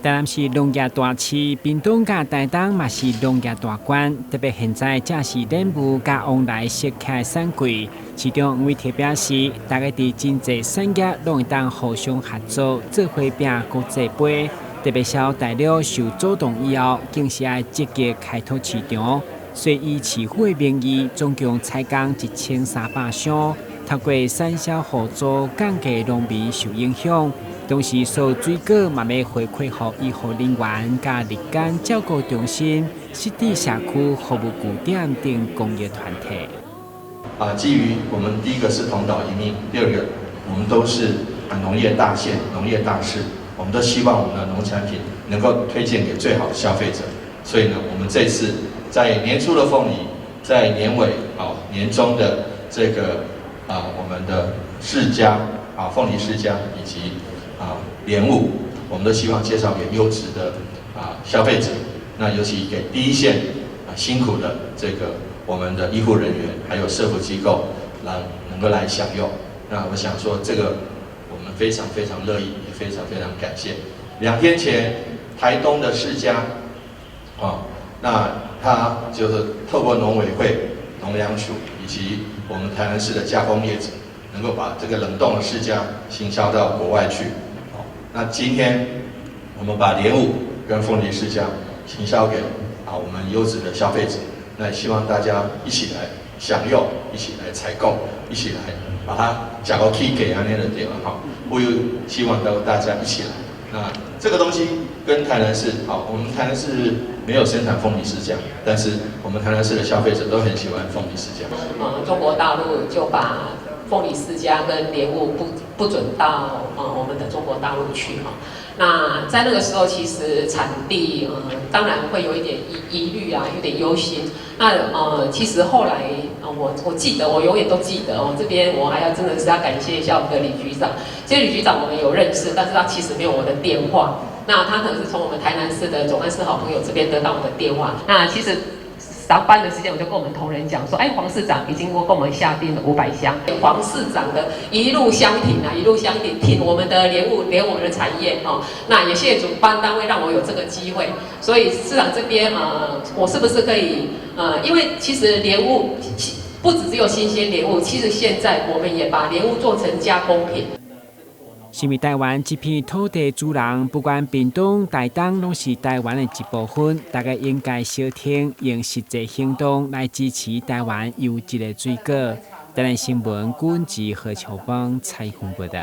台南是农业大市，屏东甲台东嘛是农业大关，特别现在正是莲雾甲往来盛开产季，其中因为特别是大家伫真济产业拢会当互相合作，做伙拼国际杯。特别小大陆受主动以后，更是爱积极开拓市场，所以以市府的名义，总共采购1300箱，透过产销合作降低农民受影响。同时，所有水果嘛要回馈予医护人员、甲日间照顾中心、湿地社区服务据点等公益团体。基于我们第一个是同岛一命，第二个我们都是农业大县、农业大市，我们都希望我们的农产品能够推荐给最好的消费者。所以呢，我们这次在年初的凤梨，在年尾年中的这个我们的释迦凤梨释迦以及莲雾，我们都希望介绍给优质的消费者。那尤其给第一线辛苦的这个我们的医护人员，还有社福机构，能够来享用。那我想说，这个我们非常非常乐意，也非常非常感谢。2天前，台东的释迦，那他就是透过农委会、农粮署以及我们台南市的加工业者，能够把这个冷冻的释迦行销到国外去。那今天我们把莲雾跟凤梨释迦行销给我们优质的消费者，那也希望大家一起来享用，一起来采购，一起来把它假个 K 给那的点我又希望大家一起来。那这个东西跟台南市我们台南市没有生产凤梨释迦，但是我们台南市的消费者都很喜欢凤梨释迦。中国大陆就把凤梨释迦跟莲雾不准到我们的中国大陆去那在那个时候，其实产地当然会有一点疑虑有点忧心。那其实后来我记得，我永远都记得这边我还要真的是要感谢一下我们的李局长。其实李局长我们有认识，但是他其实没有我的电话。那他可能是从我们台南市的总干事好朋友这边得到我的电话。那其实上班的时间，我就跟我们同仁讲说，黄市长已经跟我们下定了500箱。黄市长的一路相挺一路相挺我们的莲雾，连我们的产业那也谢谢主办单位让我有这个机会。所以市长这边我是不是可以因为其实莲雾不只有新鲜莲雾，其实现在我们也把莲雾做成加工品。身为台湾这片土地主人，不管屏东、台东，拢是台湾的一部分。大家应该小听，用实际行动来支持台湾优质的水果。台南新闻，阮是何秋芳采访报道。